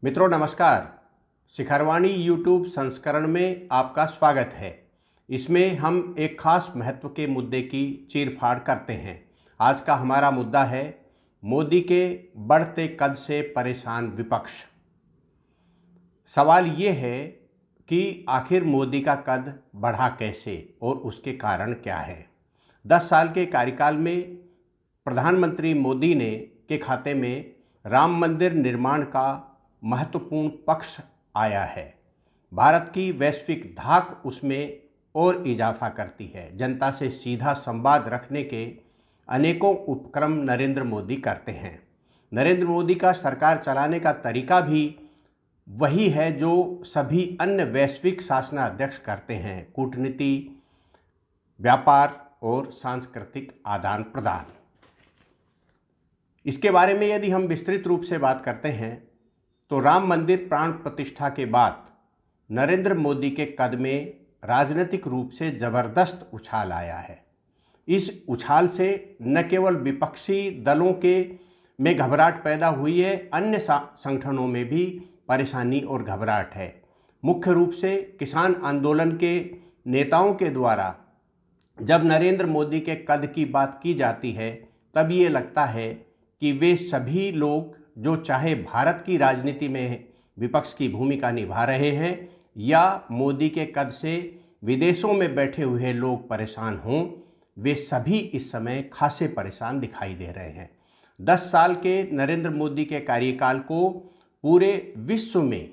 मित्रों नमस्कार। शिखरवाणी यूट्यूब संस्करण में आपका स्वागत है। इसमें हम एक खास महत्व के मुद्दे की चीरफाड़ करते हैं। आज का हमारा मुद्दा है मोदी के बढ़ते कद से परेशान विपक्ष। सवाल ये है कि आखिर मोदी का कद बढ़ा कैसे और उसके कारण क्या है। 10 साल के कार्यकाल में प्रधानमंत्री मोदी ने के खाते में राम मंदिर निर्माण का महत्वपूर्ण पक्ष आया है। भारत की वैश्विक धाक उसमें और इजाफा करती है। जनता से सीधा संवाद रखने के अनेकों उपक्रम नरेंद्र मोदी करते हैं। नरेंद्र मोदी का सरकार चलाने का तरीका भी वही है जो सभी अन्य वैश्विक शासनाध्यक्ष करते हैं: कूटनीति, व्यापार और सांस्कृतिक आदान प्रदान। इसके बारे में यदि हम विस्तृत रूप से बात करते हैं तो राम मंदिर प्राण प्रतिष्ठा के बाद नरेंद्र मोदी के कद में राजनीतिक रूप से जबरदस्त उछाल आया है। इस उछाल से न केवल विपक्षी दलों के में घबराहट पैदा हुई है, अन्य संगठनों में भी परेशानी और घबराहट है। मुख्य रूप से किसान आंदोलन के नेताओं के द्वारा जब नरेंद्र मोदी के कद की बात की जाती है तब ये लगता है कि वे सभी लोग जो चाहे भारत की राजनीति में विपक्ष की भूमिका निभा रहे हैं या मोदी के कद से विदेशों में बैठे हुए लोग परेशान हों, वे सभी इस समय खासे परेशान दिखाई दे रहे हैं। 10 साल के नरेंद्र मोदी के कार्यकाल को पूरे विश्व में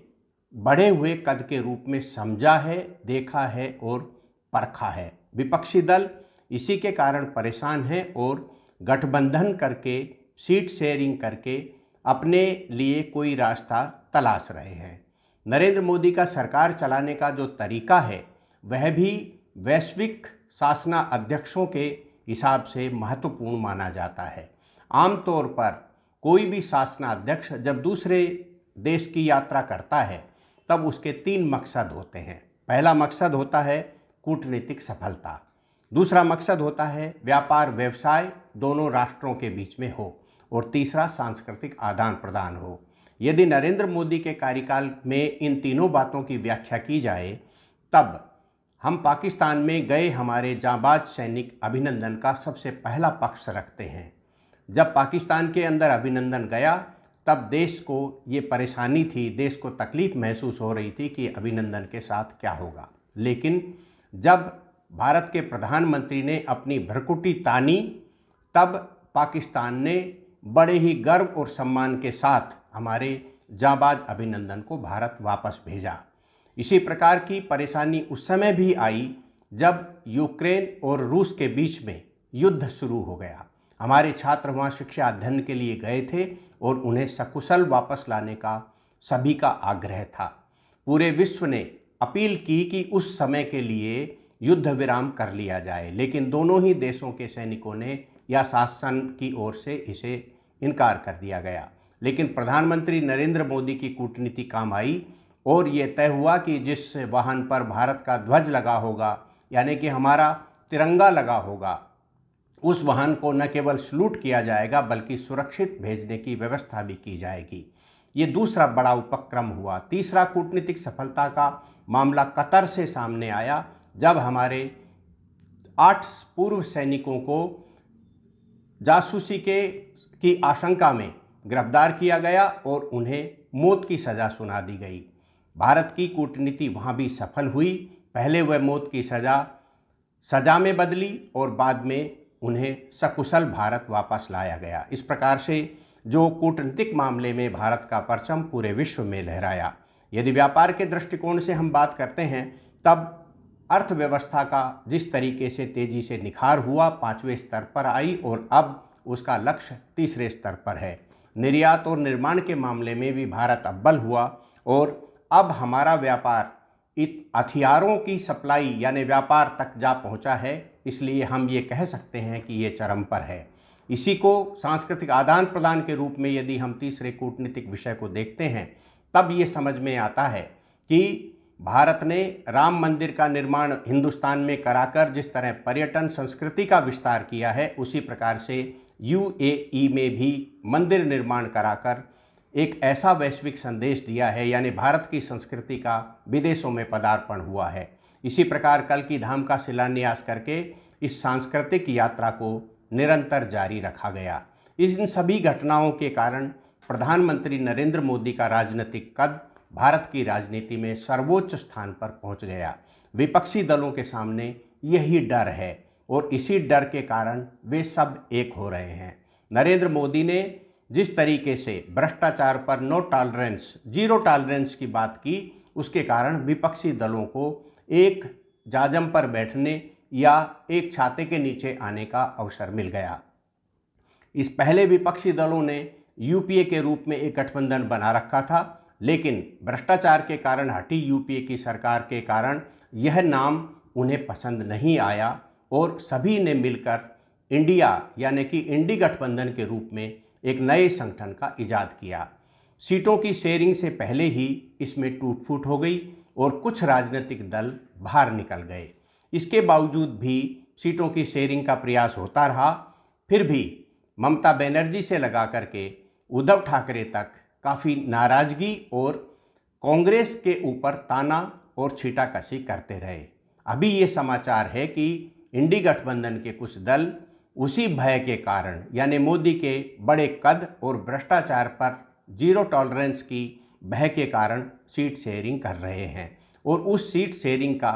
बढ़े हुए कद के रूप में समझा है, देखा है और परखा है। विपक्षी दल इसी के कारण परेशान हैं और गठबंधन करके, सीट शेयरिंग करके अपने लिए कोई रास्ता तलाश रहे हैं। नरेंद्र मोदी का सरकार चलाने का जो तरीका है वह भी वैश्विक शासनाध्यक्षों के हिसाब से महत्वपूर्ण माना जाता है। आमतौर पर कोई भी शासनाध्यक्ष जब दूसरे देश की यात्रा करता है तब उसके 3 मकसद होते हैं। पहला मकसद होता है कूटनीतिक सफलता, दूसरा मकसद होता है व्यापार व्यवसाय दोनों राष्ट्रों के बीच में हो और तीसरा सांस्कृतिक आदान प्रदान हो। यदि नरेंद्र मोदी के कार्यकाल में इन तीनों बातों की व्याख्या की जाए तब हम पाकिस्तान में गए हमारे जांबाज सैनिक अभिनंदन का सबसे पहला पक्ष रखते हैं। जब पाकिस्तान के अंदर अभिनंदन गया तब देश को ये परेशानी थी, देश को तकलीफ महसूस हो रही थी कि अभिनंदन के साथ क्या होगा। लेकिन जब भारत के प्रधानमंत्री ने अपनी भ्रकुटी तानी तब पाकिस्तान ने बड़े ही गर्व और सम्मान के साथ हमारे जांबाज अभिनंदन को भारत वापस भेजा। इसी प्रकार की परेशानी उस समय भी आई जब यूक्रेन और रूस के बीच में युद्ध शुरू हो गया। हमारे छात्र वहाँ शिक्षा अध्ययन के लिए गए थे और उन्हें सकुशल वापस लाने का सभी का आग्रह था। पूरे विश्व ने अपील की कि उस समय के लिए युद्ध विराम कर लिया जाए, लेकिन दोनों ही देशों के सैनिकों ने या शासन की ओर से इसे इनकार कर दिया गया। लेकिन प्रधानमंत्री नरेंद्र मोदी की कूटनीति काम आई और ये तय हुआ कि जिस वाहन पर भारत का ध्वज लगा होगा, यानी कि हमारा तिरंगा लगा होगा, उस वाहन को न केवल सलूट किया जाएगा बल्कि सुरक्षित भेजने की व्यवस्था भी की जाएगी। ये दूसरा बड़ा उपक्रम हुआ। तीसरा कूटनीतिक सफलता का मामला कतर से सामने आया जब हमारे 8 पूर्व सैनिकों को जासूसी की आशंका में गिरफ्तार किया गया और उन्हें मौत की सज़ा सुना दी गई। भारत की कूटनीति वहाँ भी सफल हुई। पहले वह मौत की सज़ा में बदली और बाद में उन्हें सकुशल भारत वापस लाया गया। इस प्रकार से जो कूटनीतिक मामले में भारत का परचम पूरे विश्व में लहराया। यदि व्यापार के दृष्टिकोण से हम बात करते हैं तब अर्थव्यवस्था का जिस तरीके से तेज़ी से निखार हुआ 5वें स्तर पर आई और अब उसका लक्ष्य 3रे स्तर पर है। निर्यात और निर्माण के मामले में भी भारत अव्वल हुआ और अब हमारा व्यापार हथियारों की सप्लाई यानी व्यापार तक जा पहुंचा है। इसलिए हम ये कह सकते हैं कि ये चरम पर है। इसी को सांस्कृतिक आदान प्रदान के रूप में यदि हम तीसरे कूटनीतिक विषय को देखते हैं तब ये समझ में आता है कि भारत ने राम मंदिर का निर्माण हिंदुस्तान में कराकर जिस तरह पर्यटन संस्कृति का विस्तार किया है, उसी प्रकार से यूएई में भी मंदिर निर्माण कराकर एक ऐसा वैश्विक संदेश दिया है, यानी भारत की संस्कृति का विदेशों में पदार्पण हुआ है। इसी प्रकार कल की धाम का शिलान्यास करके इस सांस्कृतिक यात्रा को निरंतर जारी रखा गया। इन सभी घटनाओं के कारण प्रधानमंत्री नरेंद्र मोदी का राजनीतिक कद भारत की राजनीति में सर्वोच्च स्थान पर पहुंच गया। विपक्षी दलों के सामने यही डर है और इसी डर के कारण वे सब एक हो रहे हैं। नरेंद्र मोदी ने जिस तरीके से भ्रष्टाचार पर नो टॉलरेंस, जीरो टॉलरेंस की बात की, उसके कारण विपक्षी दलों को एक जाजम पर बैठने या एक छाते के नीचे आने का अवसर मिल गया। इस पहले विपक्षी दलों ने यूपीए के रूप में एक गठबंधन बना रखा था, लेकिन भ्रष्टाचार के कारण हटी यूपीए की सरकार के कारण यह नाम उन्हें पसंद नहीं आया और सभी ने मिलकर इंडिया यानी कि इंडी गठबंधन के रूप में एक नए संगठन का इजाद किया। सीटों की शेयरिंग से पहले ही इसमें टूट फूट हो गई और कुछ राजनीतिक दल बाहर निकल गए। इसके बावजूद भी सीटों की शेयरिंग का प्रयास होता रहा। फिर भी ममता बनर्जी से लगा करके उद्धव ठाकरे तक काफ़ी नाराज़गी और कांग्रेस के ऊपर ताना और छीटाकशी करते रहे। अभी ये समाचार है कि इंडी गठबंधन के कुछ दल उसी भय के कारण, यानी मोदी के बड़े कद और भ्रष्टाचार पर जीरो टॉलरेंस की भय के कारण सीट शेयरिंग कर रहे हैं और उस सीट शेयरिंग का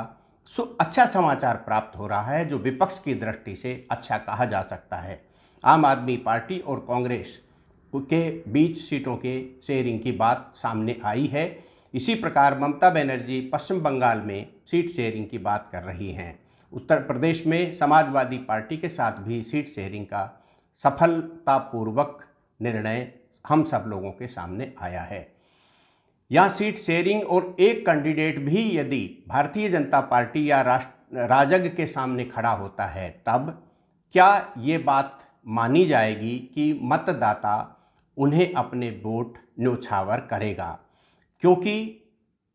अच्छा समाचार प्राप्त हो रहा है, जो विपक्ष की दृष्टि से अच्छा कहा जा सकता है। आम आदमी पार्टी और कांग्रेस के बीच सीटों के शेयरिंग की बात सामने आई है। इसी प्रकार ममता बनर्जी पश्चिम बंगाल में सीट शेयरिंग की बात कर रही हैं। उत्तर प्रदेश में समाजवादी पार्टी के साथ भी सीट शेयरिंग का सफलतापूर्वक निर्णय हम सब लोगों के सामने आया है। यहाँ सीट शेयरिंग और एक कैंडिडेट भी यदि भारतीय जनता पार्टी या राजग के सामने खड़ा होता है, तब क्या ये बात मानी जाएगी कि मतदाता उन्हें अपने वोट न्योछावर करेगा? क्योंकि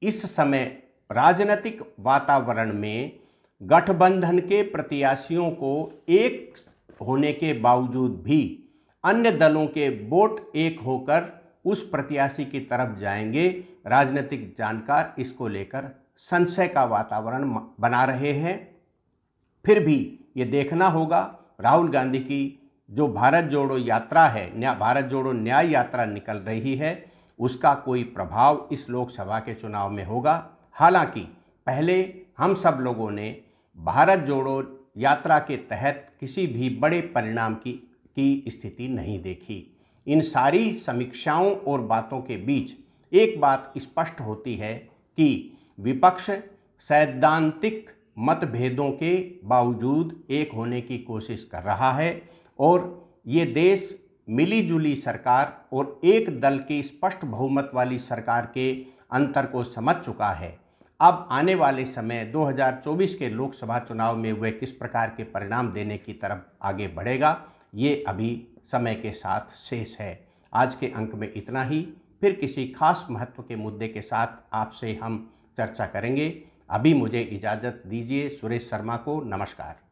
इस समय राजनीतिक वातावरण में गठबंधन के प्रत्याशियों को एक होने के बावजूद भी अन्य दलों के वोट एक होकर उस प्रत्याशी की तरफ जाएंगे। राजनीतिक जानकार इसको लेकर संशय का वातावरण बना रहे हैं। फिर भी ये देखना होगा राहुल गांधी की जो भारत जोड़ो यात्रा है, भारत जोड़ो न्याय यात्रा निकल रही है, उसका कोई प्रभाव इस लोकसभा के चुनाव में होगा। हालांकि पहले हम सब लोगों ने भारत जोड़ो यात्रा के तहत किसी भी बड़े परिणाम की स्थिति नहीं देखी। इन सारी समीक्षाओं और बातों के बीच एक बात स्पष्ट होती है कि विपक्ष सैद्धांतिक मतभेदों के बावजूद एक होने की कोशिश कर रहा है और ये देश मिलीजुली सरकार और एक दल की स्पष्ट बहुमत वाली सरकार के अंतर को समझ चुका है। अब आने वाले समय 2024 के लोकसभा चुनाव में वे किस प्रकार के परिणाम देने की तरफ आगे बढ़ेगा, ये अभी समय के साथ शेष है। आज के अंक में इतना ही। फिर किसी खास महत्व के मुद्दे के साथ आपसे हम चर्चा करेंगे। अभी मुझे इजाज़त दीजिए। सुरेश शर्मा को नमस्कार।